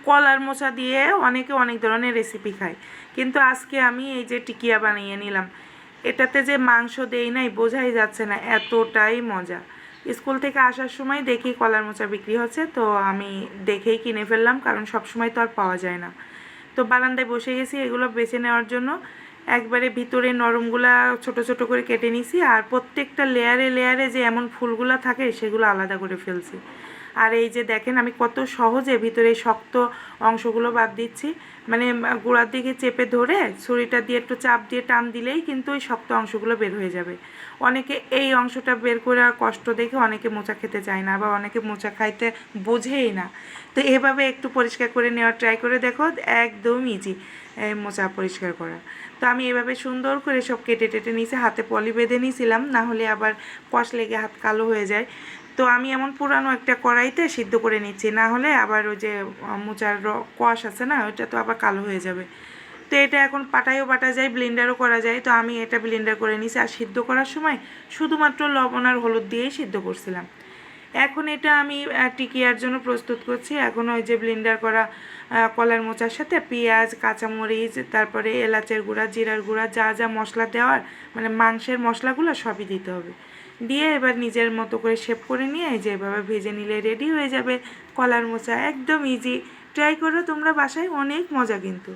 কলার মোচা দিয়ে অনেকে অনেক ধরনের রেসিপি খায়, কিন্তু আজকে আমি এই যে টিকিয়া বানিয়ে নিলাম। এটাতে যে মাংস দেই নাই বোঝাই যাচ্ছে না, এতটাই মজা। স্কুল থেকে আসার সময় দেখি কলার মোচা বিক্রি হচ্ছে, তো আমি দেখেই কিনে ফেললাম, কারণ সব সময় তো আর পাওয়া যায় না। তো বারান্দায় বসে গেছি এগুলো বেছে নেওয়ার জন্য। একবারে ভিতরে নরমগুলা ছোট ছোট করে কেটে নিছি, আর প্রত্যেকটা লেয়ারে লেয়ারে যে এমন ফুলগুলা থাকে সেগুলো আলাদা করে ফেলছি। আর এই যে দেখেন আমি কত সহজে ভিতরে শক্ত অংশগুলো বাদ দিচ্ছি, মানে গোড়ার দিকে চেপে ধরে ছুরিটা দিয়ে একটু চাপ দিয়ে টান দিলেই কিন্তু ওই শক্ত অংশগুলো বের হয়ে যাবে। অনেকে এই অংশটা বের করে কষ্ট দেখে অনেকে মোচা খেতে চায় না, বা অনেকে মোচা খাইতে বোঝেই না। তো এভাবে একটু পরিষ্কার করে নেওয়ার ট্রাই করে দেখো, একদম ইজি মোচা পরিষ্কার করা। তো আমি এভাবে সুন্দর করে সব কেটে টেটে নিয়েছি, হাতে পলি বেঁধে নিয়েছিলাম, না হলে আবার কষ লেগে হাত কালো হয়ে যায়। তো আমি এমন পুরানো একটা কড়াইতে সিদ্ধ করে নিচ্ছি, না হলে আবার ওই যে মোচার কষ আছে না, ওইটা তো আবার কালো হয়ে যাবে। তো এটা এখন পাটায়ও বাটা যায়, ব্লেন্ডারও করা যায়, তো আমি এটা ব্লেন্ডার করে নিছি। আর সিদ্ধ করার সময় শুধুমাত্র লবণ আর হলুদ দিয়েই সিদ্ধ করছিলাম। এখন এটা আমি টিকিয়ার জন্য প্রস্তুত করছি। এখন ওই যে ব্লেন্ডার করা কলার মোচার সাথে পেঁয়াজ, কাঁচামরিচ, তারপরে এলাচের গুঁড়া, জিরার গুঁড়া, যা যা মশলা দেওয়ার, মানে মাংসের মশলাগুলো সবই দিতে হবে। দিয়ে এবার নিজের মতো করে শেপ করে নিয়ে এই যে এভাবে ভেজে নিলে রেডি হয়ে যাবে কলার মোচা। একদম ইজি, ট্রাই করো তোমরা বাসায়, অনেক মজা কিন্তু।